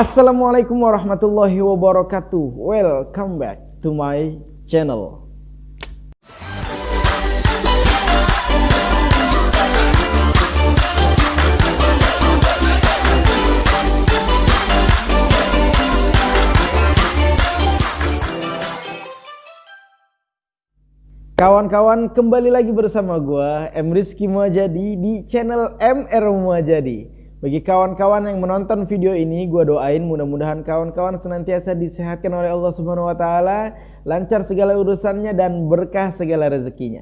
Assalamualaikum warahmatullahi wabarakatuh. Welcome back to my channel. Kawan-kawan, kembali lagi bersama gua M Rizky Muhajadi di channel MR Muhajadi. Bagi kawan-kawan yang menonton video ini, gua doain mudah-mudahan kawan-kawan senantiasa disehatkan oleh Allah Subhanahu wa taala, lancar segala urusannya dan berkah segala rezekinya.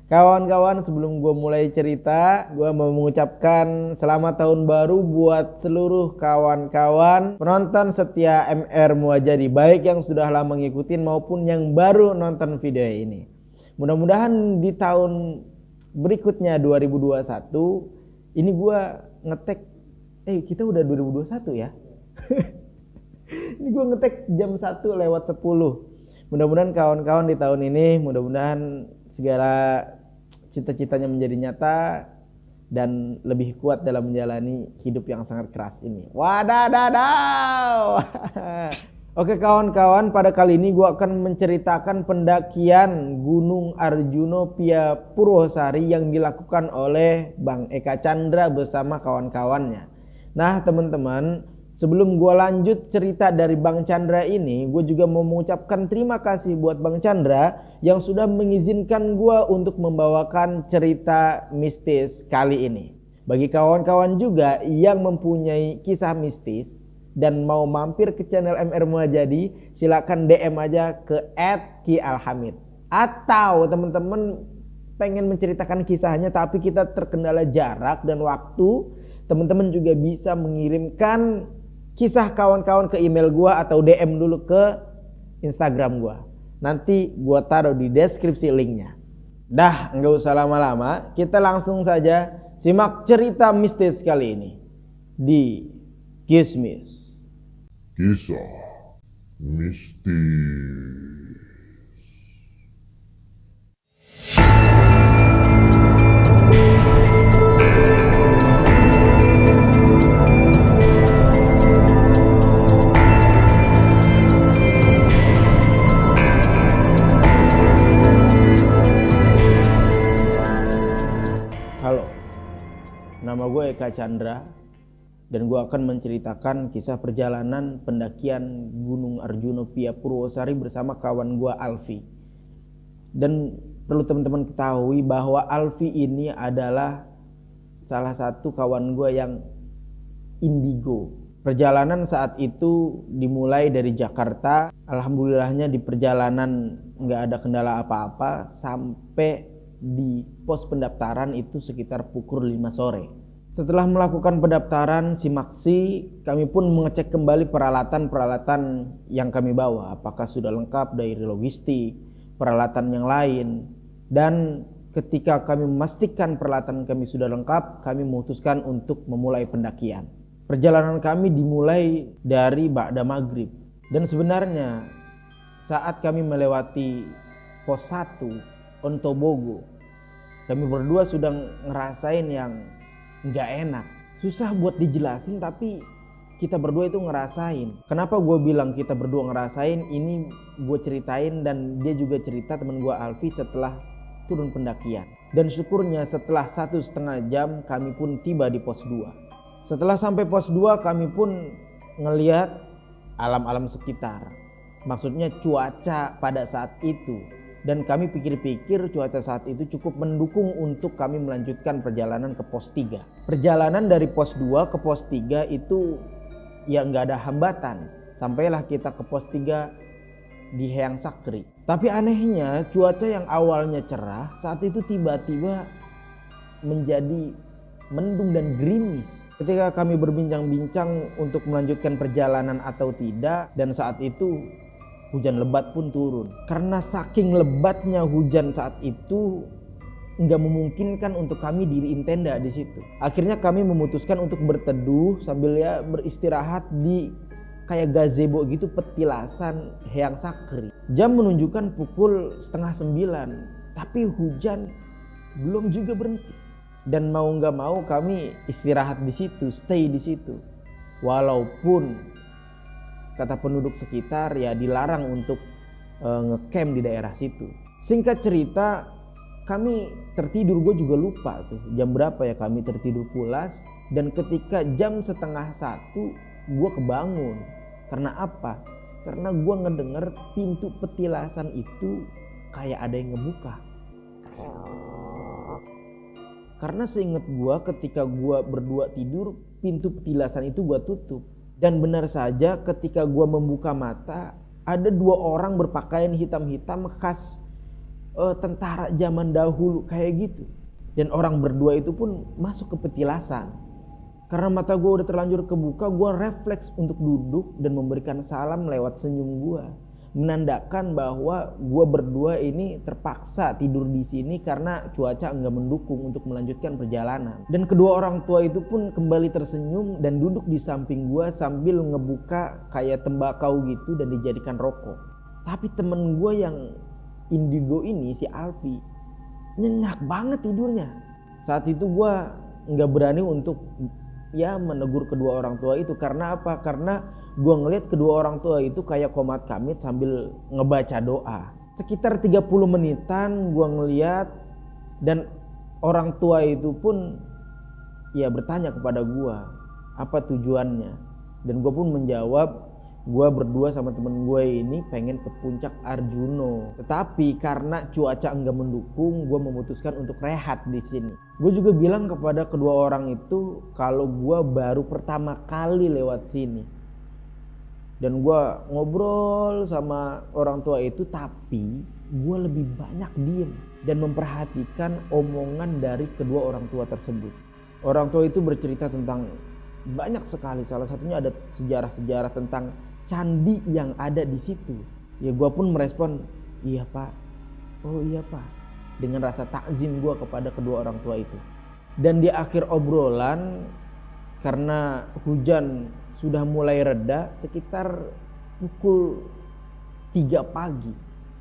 Kawan-kawan, sebelum gua mulai cerita, gua mau mengucapkan selamat tahun baru buat seluruh kawan-kawan penonton setia MR Muhajadi, baik yang sudah lama ngikutin maupun yang baru nonton video ini. Mudah-mudahan di tahun berikutnya 2021 ini gua ngetek kita udah 2021 ya. Ini gua ngetek jam 1:10. Mudah-mudahan kawan-kawan di tahun ini mudah-mudahan segala cita-citanya menjadi nyata dan lebih kuat dalam menjalani hidup yang sangat keras ini. Wadadadaw. Oke kawan-kawan, pada kali ini gue akan menceritakan pendakian Gunung Arjuno Pia Purwosari yang dilakukan oleh Bang Eka Chandra bersama kawan-kawannya. Nah teman-teman, sebelum gue lanjut cerita dari Bang Chandra ini, gue juga mau mengucapkan terima kasih buat Bang Chandra yang sudah mengizinkan gue untuk membawakan cerita mistis kali ini. Bagi kawan-kawan juga yang mempunyai kisah mistis dan mau mampir ke channel MR Muhajadi, silakan DM aja ke @ki_alhamid. Atau teman-teman pengen menceritakan kisahnya tapi kita terkendala jarak dan waktu, teman-teman juga bisa mengirimkan kisah kawan-kawan ke email gua atau DM dulu ke Instagram gua. Nanti gua taruh di deskripsi linknya. Dah, nggak usah lama-lama, kita langsung saja simak cerita mistis kali ini di Kismis. Kisah mistis. Halo, nama gue Eka Chandra dan gue akan menceritakan kisah perjalanan pendakian Gunung Arjuno Pia Purwosari bersama kawan gue Alfi. Dan perlu teman-teman ketahui bahwa Alfi ini adalah salah satu kawan gue yang indigo. Perjalanan saat itu dimulai dari Jakarta. Alhamdulillahnya di perjalanan nggak ada kendala apa-apa sampai di pos pendaftaran itu sekitar pukul 5 sore. Setelah melakukan pendaftaran simaksi, kami pun mengecek kembali peralatan-peralatan yang kami bawa, apakah sudah lengkap dari logistik, peralatan yang lain. Dan ketika kami memastikan peralatan kami sudah lengkap, kami memutuskan untuk memulai pendakian. Perjalanan kami dimulai dari ba'da maghrib. Dan sebenarnya saat kami melewati pos 1 Ontobogo, kami berdua sudah ngerasain yang nggak enak, susah buat dijelasin tapi kita berdua itu ngerasain. Kenapa gue bilang kita berdua ngerasain? Ini gue ceritain dan dia juga cerita temen gue Alfi setelah turun pendakian. Dan syukurnya setelah 1,5 jam kami pun tiba di pos 2. Setelah sampai pos 2 kami pun ngelihat alam-alam sekitar, maksudnya cuaca pada saat itu. Dan kami pikir-pikir cuaca saat itu cukup mendukung untuk kami melanjutkan perjalanan ke pos 3. Perjalanan dari pos 2 ke pos 3 itu ya nggak ada hambatan. Sampailah kita ke pos 3 di Heang Sakri. Tapi anehnya cuaca yang awalnya cerah saat itu tiba-tiba menjadi mendung dan gerimis. Ketika kami berbincang-bincang untuk melanjutkan perjalanan atau tidak, dan saat itu hujan lebat pun turun. Karena saking lebatnya hujan saat itu nggak memungkinkan untuk kami diriin tenda di situ. Akhirnya kami memutuskan untuk berteduh sambil ya beristirahat di kayak gazebo gitu, petilasan Heang Sakri. Jam menunjukkan pukul 8:30, tapi hujan belum juga berhenti. Dan mau nggak mau kami istirahat di situ, stay di situ. Walaupun kata penduduk sekitar ya dilarang untuk ngecamp di daerah situ. Singkat cerita, kami tertidur, gue juga lupa tuh jam berapa ya kami tertidur pulas. Dan ketika jam 12:30 gue kebangun. Karena apa? Karena gue ngedenger pintu petilasan itu kayak ada yang ngebuka. Karena seinget gue ketika gue berdua tidur, pintu petilasan itu gue tutup. Dan benar saja ketika gue membuka mata, ada 2 orang berpakaian hitam-hitam khas tentara zaman dahulu kayak gitu. Dan orang berdua itu pun masuk ke petilasan. Karena mata gue udah terlanjur kebuka, gue refleks untuk duduk dan memberikan salam lewat senyum gue. Menandakan bahwa gue berdua ini terpaksa tidur di sini karena cuaca enggak mendukung untuk melanjutkan perjalanan. Dan kedua orang tua itu pun kembali tersenyum dan duduk di samping gue sambil ngebuka kayak tembakau gitu dan dijadikan rokok. Tapi temen gue yang indigo ini, si Alfi, nyenyak banget tidurnya. Saat itu gue nggak berani untuk menegur kedua orang tua itu. Karena apa? Karena gue ngeliat kedua orang tua itu kayak komat kamit sambil ngebaca doa. Sekitar 30 menitan gue ngeliat, dan orang tua itu pun bertanya kepada gue apa tujuannya. Dan gue pun menjawab, gue berdua sama temen gue ini pengen ke puncak Arjuno. Tetapi karena cuaca enggak mendukung, gue memutuskan untuk rehat di sini. Gue juga bilang kepada kedua orang itu kalau gue baru pertama kali lewat sini. Dan gue ngobrol sama orang tua itu, tapi gue lebih banyak diem dan memperhatikan omongan dari kedua orang tua tersebut. Orang tua itu bercerita tentang banyak sekali, salah satunya ada sejarah-sejarah tentang candi yang ada di situ. Ya gue pun merespon, iya pak, oh iya pak, dengan rasa takzim gue kepada kedua orang tua itu. Dan di akhir obrolan, karena hujan sudah mulai reda, sekitar pukul 3 pagi,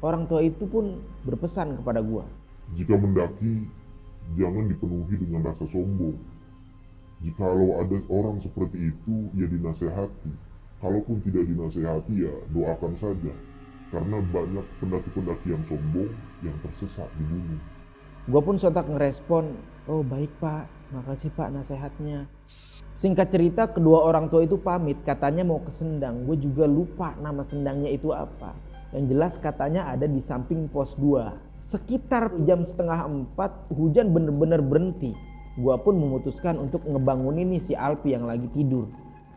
orang tua itu pun berpesan kepada gue, jika mendaki, jangan dipenuhi dengan rasa sombong. Jikalau ada orang seperti itu, ya dinasehati. Kalaupun tidak dinasehati, ya doakan saja. Karena banyak pendaki-pendaki yang sombong yang tersesat di gunung. Gue pun sontak ngerespon, oh baik pak, makasih pak nasehatnya. Singkat cerita, kedua orang tua itu pamit, katanya mau ke Sendang. Gue juga lupa nama sendangnya itu apa. Yang jelas katanya ada di samping pos 2. Sekitar jam 3:30 hujan bener-bener berhenti. Gue pun memutuskan untuk ngebangunin nih si Alfi yang lagi tidur.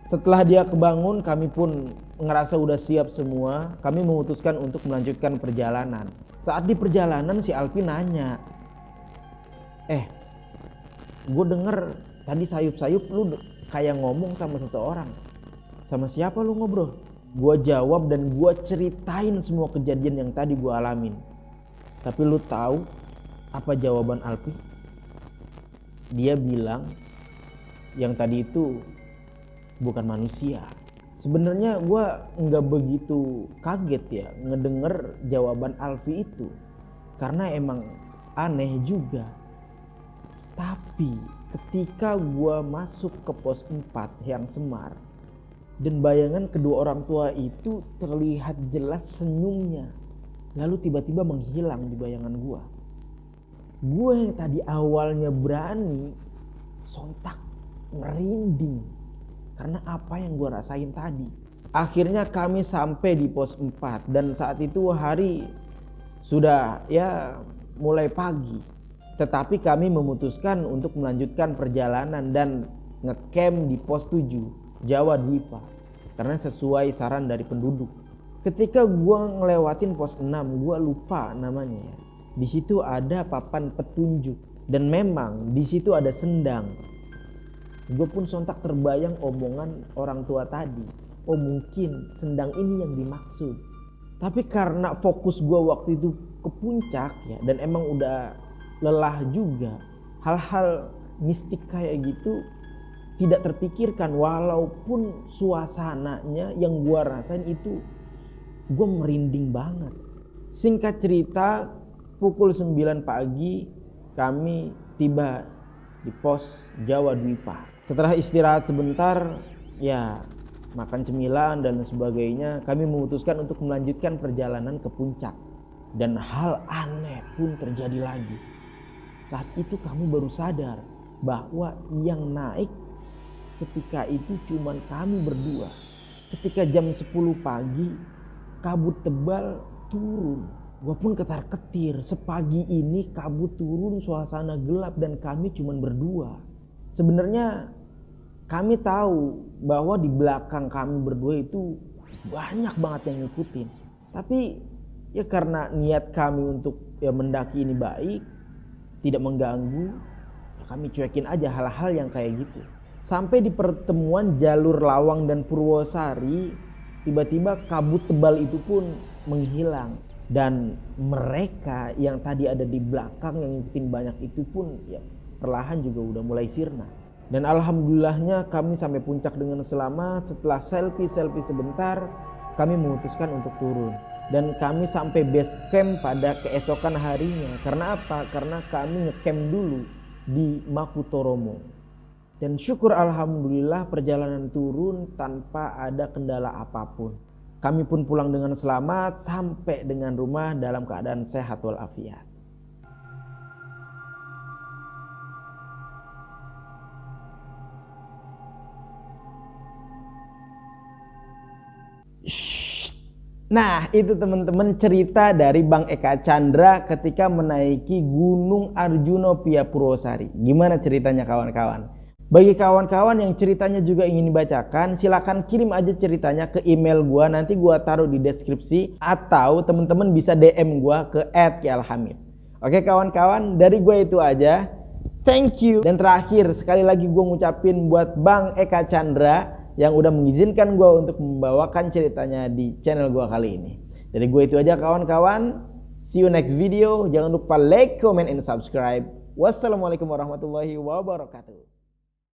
Setelah dia kebangun, kami pun ngerasa udah siap semua. Kami memutuskan untuk melanjutkan perjalanan. Saat di perjalanan si Alfi nanya, gue denger tadi sayup-sayup lu kayak ngomong sama seseorang. Sama siapa lu ngobrol? Gue jawab dan gue ceritain semua kejadian yang tadi gue alamin. Tapi lu tahu apa jawaban Alfi? Dia bilang yang tadi itu bukan manusia. Sebenarnya gue nggak begitu kaget ya ngedenger jawaban Alfi itu, karena emang aneh juga. Tapi ketika gue masuk ke pos 4 yang Semar, dan bayangan kedua orang tua itu terlihat jelas senyumnya, lalu tiba-tiba menghilang di bayangan gue. Gue yang tadi awalnya berani, sontak merinding karena apa yang gue rasain tadi. Akhirnya kami sampai di pos 4 dan saat itu hari sudah mulai pagi. Tetapi kami memutuskan untuk melanjutkan perjalanan dan ngecamp di pos 7 Jawa Dwipa karena sesuai saran dari penduduk. Ketika gue ngelewatin pos 6, gue lupa namanya ya. Di situ ada papan petunjuk dan memang di situ ada sendang. Gue pun sontak terbayang omongan orang tua tadi. Oh mungkin sendang ini yang dimaksud. Tapi karena fokus gue waktu itu ke puncak ya, dan emang udah lelah juga, hal-hal mistik kayak gitu tidak terpikirkan. Walaupun suasananya yang gue rasain itu gue merinding banget. Singkat cerita, pukul 9 pagi kami tiba di pos Jawa Dwipa. Setelah istirahat sebentar, ya makan cemilan dan sebagainya, kami memutuskan untuk melanjutkan perjalanan ke puncak. Dan hal aneh pun terjadi lagi. Saat itu kami baru sadar bahwa yang naik ketika itu cuman kami berdua. Ketika jam 10 pagi, kabut tebal turun. Gua pun ketar-ketir, sepagi ini kabut turun, suasana gelap dan kami cuman berdua. Sebenarnya kami tahu bahwa di belakang kami berdua itu banyak banget yang ngikutin. Tapi ya karena niat kami untuk mendaki ini baik, tidak mengganggu, ya kami cuekin aja hal-hal yang kayak gitu. Sampai di pertemuan jalur Lawang dan Purwosari, tiba-tiba kabut tebal itu pun menghilang. Dan mereka yang tadi ada di belakang yang ngikutin banyak itu pun ya perlahan juga udah mulai sirna. Dan alhamdulillahnya kami sampai puncak dengan selamat. Setelah selfie sebentar, kami memutuskan untuk turun. Dan kami sampai base camp pada keesokan harinya. Karena apa? Karena kami ngecamp dulu di Makutoromo. Dan syukur alhamdulillah perjalanan turun tanpa ada kendala apapun. Kami pun pulang dengan selamat sampai dengan rumah dalam keadaan sehat walafiat. Nah, itu teman-teman cerita dari Bang Eka Chandra ketika menaiki Gunung Arjuna via Purwosari. Gimana ceritanya kawan-kawan? Bagi kawan-kawan yang ceritanya juga ingin dibacakan, silakan kirim aja ceritanya ke email gua, nanti gua taruh di deskripsi, atau teman-teman bisa DM gua ke @kialhamid. Oke kawan-kawan, dari gua itu aja. Thank you. Dan terakhir sekali lagi gua ngucapin buat Bang Eka Chandra yang udah mengizinkan gua untuk membawakan ceritanya di channel gua kali ini. Dari gua itu aja kawan-kawan. See you next video. Jangan lupa like, comment, and subscribe. Wassalamualaikum warahmatullahi wabarakatuh.